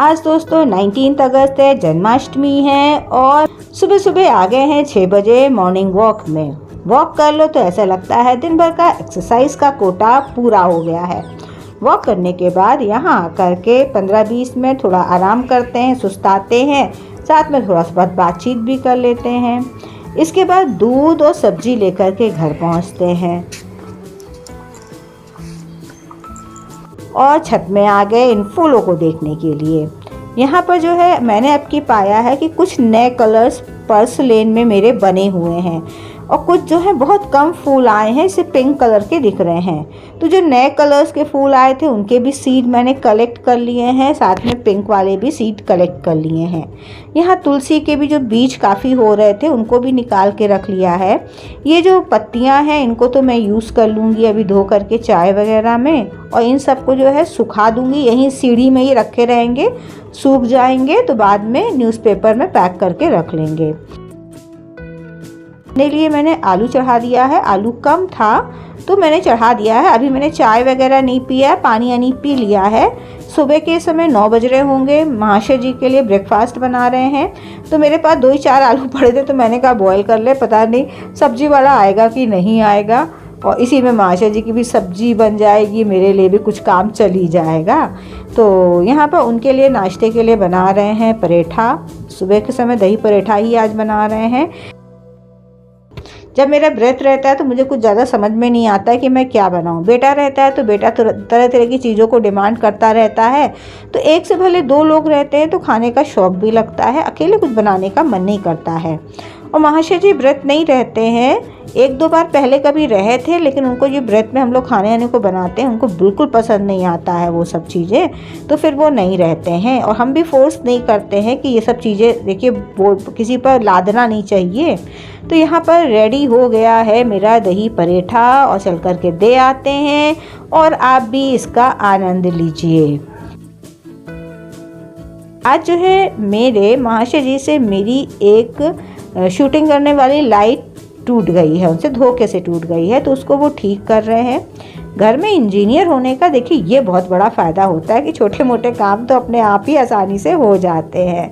आज दोस्तों 19 अगस्त है, जन्माष्टमी है और सुबह सुबह आ गए हैं 6 बजे मॉर्निंग वॉक में। वॉक कर लो तो ऐसा लगता है दिन भर का एक्सरसाइज का कोटा पूरा हो गया है। वॉक करने के बाद यहाँ आकर के 15-20 मिनट थोड़ा आराम करते हैं, सुस्ताते हैं, साथ में थोड़ा सा बातचीत भी कर लेते हैं। इसके बाद दूध और सब्जी लेकर के घर पहुँचते हैं और छत में आ गए इन फूलों को देखने के लिए। यहाँ पर जो है मैंने अब की पाया है कि कुछ नए कलर्स पर्स लेन में मेरे बने हुए हैं और कुछ जो है बहुत कम फूल आए हैं, इसे पिंक कलर के दिख रहे हैं। तो जो नए कलर्स के फूल आए थे उनके भी सीड मैंने कलेक्ट कर लिए हैं, साथ में पिंक वाले भी सीड कलेक्ट कर लिए हैं। यहाँ तुलसी के भी जो बीज काफ़ी हो रहे थे उनको भी निकाल के रख लिया है। ये जो पत्तियाँ हैं इनको तो मैं यूज़ कर लूँगी अभी धो करके चाय वगैरह में, और इन सबको जो है सुखा दूँगी, यहीं सीढ़ी में ही रखे रहेंगे, सूख जाएंगे तो बाद में न्यूज़पेपर में पैक करके रख लेंगे। अपने लिए मैंने आलू चढ़ा दिया है, आलू कम था तो मैंने चढ़ा दिया है। अभी मैंने चाय वगैरह नहीं पिया, पानी पी लिया है। सुबह के समय 9 बज रहे होंगे, महाशय जी के लिए ब्रेकफास्ट बना रहे हैं। तो मेरे पास 2 ही 4 आलू पड़े थे तो मैंने कहा बॉयल कर ले, पता नहीं सब्जी वाला आएगा कि नहीं आएगा, और इसी में महाशय जी की भी सब्जी बन जाएगी, मेरे लिए भी कुछ काम चल ही जाएगा। तो यहाँ पर उनके लिए नाश्ते के लिए बना रहे हैं पराठा। सुबह के समय दही पराठा ही आज बना रहे हैं। जब मेरा व्रत रहता है तो मुझे कुछ ज़्यादा समझ में नहीं आता है कि मैं क्या बनाऊं। बेटा रहता है तो बेटा तरह तरह की चीज़ों को डिमांड करता रहता है, तो एक से भले 2 लोग रहते हैं तो खाने का शौक़ भी लगता है, अकेले कुछ बनाने का मन नहीं करता है। और महाशय जी व्रत नहीं रहते हैं, 1-2 बार पहले कभी रहे थे, लेकिन उनको जो व्रत में हम लोग खाने आने को बनाते हैं उनको बिल्कुल पसंद नहीं आता है वो सब चीज़ें, तो फिर वो नहीं रहते हैं। और हम भी फोर्स नहीं करते हैं कि ये सब चीज़ें देखिए वो किसी पर लादना नहीं चाहिए। तो यहाँ पर रेडी हो गया है मेरा दही पराठा और चल कर के दे आते हैं और आप भी इसका आनंद लीजिए। आज जो है मेरे महाशय जी से मेरी एक शूटिंग करने वाली लाइट टूट गई है, उनसे धोखे से टूट गई है, तो उसको वो ठीक कर रहे हैं। घर में इंजीनियर होने का देखिए ये बहुत बड़ा फ़ायदा होता है कि छोटे मोटे काम तो अपने आप ही आसानी से हो जाते हैं।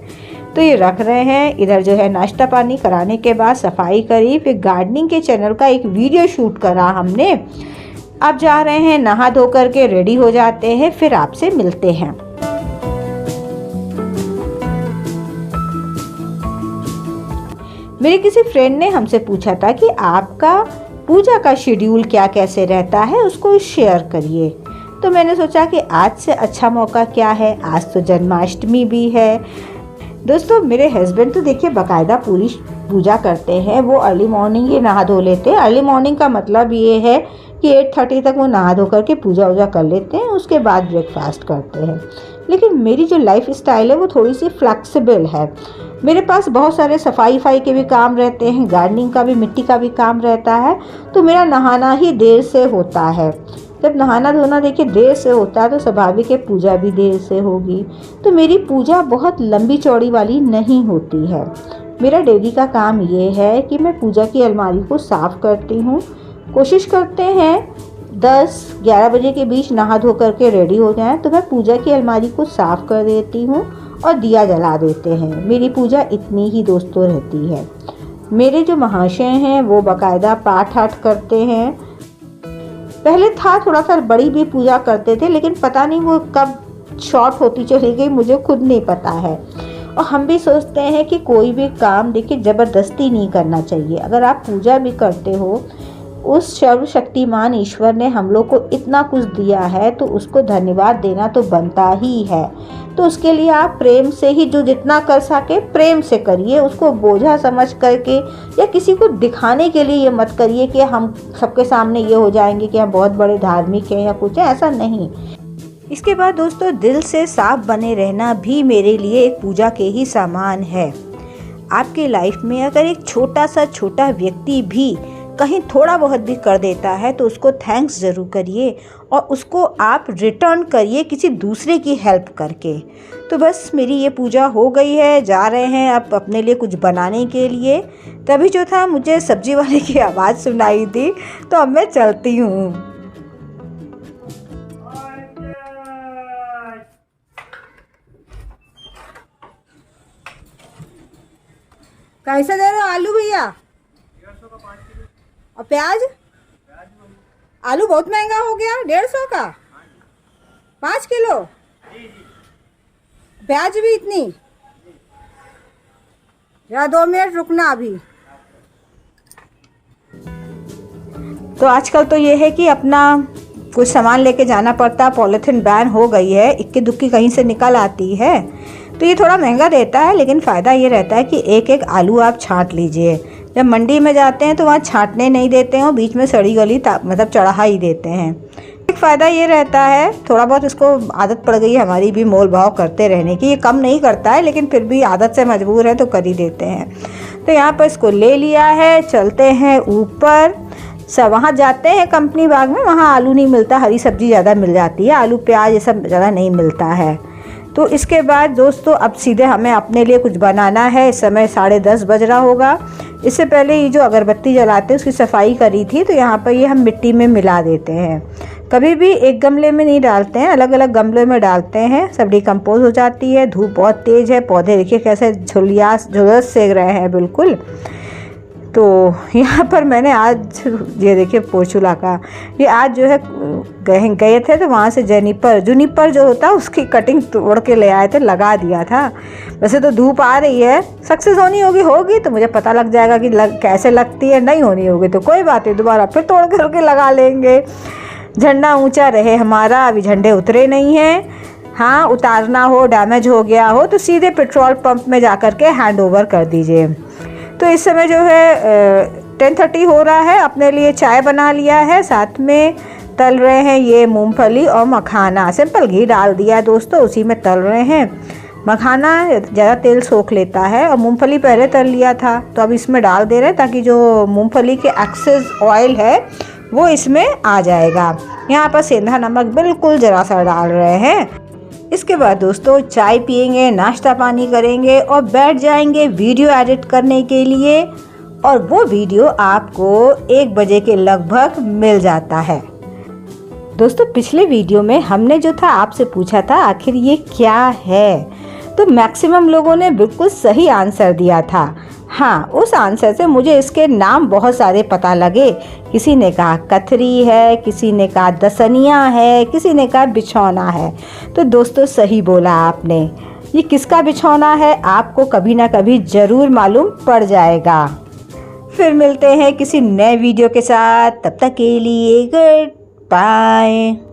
तो ये रख रहे हैं। इधर जो है नाश्ता पानी कराने के बाद सफाई करी, फिर गार्डनिंग के चैनल का एक वीडियो शूट करा हमने। अब जा रहे हैं, नहा धो करके रेडी हो जाते हैं, फिर आपसे मिलते हैं। मेरे किसी फ्रेंड ने हमसे पूछा था कि आपका पूजा का शेड्यूल क्या कैसे रहता है, उसको शेयर करिए। तो मैंने सोचा कि आज से अच्छा मौका क्या है, आज तो जन्माष्टमी भी है। दोस्तों मेरे हस्बैंड तो देखिए बाकायदा पूरी पूजा करते हैं, वो अर्ली मॉर्निंग ही नहा धो लेते हैं। अर्ली मॉर्निंग का मतलब ये है कि 8:30 तक वो नहा धो करके पूजा वूजा कर लेते हैं, उसके बाद ब्रेकफास्ट करते हैं। लेकिन मेरी जो लाइफ स्टाइल है वो थोड़ी सी फ्लेक्सिबल है। मेरे पास बहुत सारे सफाई के भी काम रहते हैं, गार्डनिंग का भी, मिट्टी का भी काम रहता है, तो मेरा नहाना ही देर से होता है। जब नहाना धोना देखिए देर से होता है तो स्वाभाविक है पूजा भी देर से होगी। तो मेरी पूजा बहुत लंबी चौड़ी वाली नहीं होती है। मेरा डेली का काम ये है कि मैं पूजा की अलमारी को साफ़ करती हूँ। कोशिश करते हैं 10-11 बजे के बीच नहा धो करके रेडी हो जाएं, तो मैं पूजा की अलमारी को साफ़ कर देती हूँ और दिया जला देते हैं। मेरी पूजा इतनी ही दोस्तों रहती है। मेरे जो महाशय हैं वो बाकायदा पाठ आठ करते हैं। पहले था थोड़ा सा बड़ी भी पूजा करते थे, लेकिन पता नहीं वो कब शॉर्ट होती चली गई, मुझे खुद नहीं पता है। और हम भी सोचते हैं कि कोई भी काम देखिए ज़बरदस्ती नहीं करना चाहिए। अगर आप पूजा भी करते हो, उस सर्वशक्तिमान ईश्वर ने हम लोग को इतना कुछ दिया है तो उसको धन्यवाद देना तो बनता ही है। तो उसके लिए आप प्रेम से ही जो जितना कर सके प्रेम से करिए, उसको बोझा समझ करके या किसी को दिखाने के लिए ये मत करिए कि हम सबके सामने ये हो जाएंगे कि हम बहुत बड़े धार्मिक हैं या कुछ है, ऐसा नहीं। इसके बाद दोस्तों दिल से साफ बने रहना भी मेरे लिए एक पूजा के ही समान है। आपकी लाइफ में अगर एक छोटा व्यक्ति भी कहीं थोड़ा बहुत भी कर देता है तो उसको थैंक्स ज़रूर करिए और उसको आप रिटर्न करिए किसी दूसरे की हेल्प करके। तो बस मेरी ये पूजा हो गई है, जा रहे हैं अब अपने लिए कुछ बनाने के लिए। तभी जो था मुझे सब्जी वाले की आवाज़ सुनाई दी, तो अब मैं चलती हूँ। कैसे दे रहे हो आलू भैया? 150 का 5 किलो। और प्याज? आलू बहुत महंगा हो गया, 150 का 5 किलो। प्याज भी इतनी? जरा 2 मिनट रुकना अभी। तो आजकल तो ये है कि अपना कुछ सामान लेके जाना पड़ता, पॉलीथीन बैन हो गई है, इक्की दुक्की कहीं से निकल आती है, तो ये थोड़ा महंगा देता है, लेकिन फ़ायदा ये रहता है कि एक एक आलू आप छांट लीजिए। जब मंडी में जाते हैं तो वहाँ छांटने नहीं देते हैं, बीच में सड़ी गली मतलब चढ़ा ही देते हैं। एक फ़ायदा ये रहता है, थोड़ा बहुत इसको आदत पड़ गई है हमारी भी मोल भाव करते रहने की। ये कम नहीं करता है, लेकिन फिर भी आदत से मजबूर है तो कर ही देते हैं। तो यहाँ पर इसको ले लिया है, चलते हैं ऊपर। सब वहाँ जाते हैं कंपनी बाग में, वहाँ आलू नहीं मिलता, हरी सब्जी ज़्यादा मिल जाती है, आलू प्याज ये सब ज़्यादा नहीं मिलता है। तो इसके बाद दोस्तों अब सीधे हमें अपने लिए कुछ बनाना है। इस समय 10:30 बज रहा होगा। इससे पहले ये जो अगरबत्ती जलाते हैं उसकी सफाई करी थी, तो यहाँ पर ये हम मिट्टी में मिला देते हैं। कभी भी एक गमले में नहीं डालते हैं, अलग अलग गमले में डालते हैं, सब डिकम्पोज हो जाती है। धूप बहुत तेज़ है, पौधे देखिए कैसे झुलस सेक रहे हैं बिल्कुल। तो यहाँ पर मैंने आज ये देखिए पोचूला का ये आज जो है गए थे, तो वहाँ से जूनिपर जो होता है उसकी कटिंग तोड़ के ले आए थे, लगा दिया था। वैसे तो धूप आ रही है, सक्सेस होगी तो मुझे पता लग जाएगा कि कैसे लगती है, नहीं होनी होगी तो कोई बात नहीं, दोबारा फिर तोड़ करके लगा लेंगे। झंडा ऊंचा रहे हमारा, अभी झंडे उतरे नहीं हैं। हाँ, उतारना हो, डैमेज हो गया हो तो सीधे पेट्रोल पंप में जा कर के हैंड ओवर कर दीजिए। तो इस समय जो है 10:30 हो रहा है, अपने लिए चाय बना लिया है, साथ में तल रहे हैं ये मूंगफली और मखाना। सिंपल घी डाल दिया है दोस्तों, उसी में तल रहे हैं। मखाना ज़्यादा तेल सोख लेता है और मूंगफली पहले तल लिया था, तो अब इसमें डाल दे रहे हैं ताकि जो मूंगफली के एक्सेस ऑयल है वो इसमें आ जाएगा। यहाँ पर सेंधा नमक बिल्कुल ज़रा सा डाल रहे हैं। इसके बाद दोस्तों चाय पियेंगे, नाश्ता पानी करेंगे और बैठ जाएंगे वीडियो एडिट करने के लिए, और वो वीडियो आपको 1 बजे के लगभग मिल जाता है। दोस्तों पिछले वीडियो में हमने जो था आपसे पूछा था आखिर ये क्या है, तो मैक्सिमम लोगों ने बिल्कुल सही आंसर दिया था। हाँ, उस आंसर से मुझे इसके नाम बहुत सारे पता लगे। किसी ने कहा कथरी है, किसी ने कहा दसनिया है, किसी ने कहा बिछौना है। तो दोस्तों सही बोला आपने, ये किसका बिछौना है आपको कभी ना कभी ज़रूर मालूम पड़ जाएगा। फिर मिलते हैं किसी नए वीडियो के साथ, तब तक के लिए गुड बाय।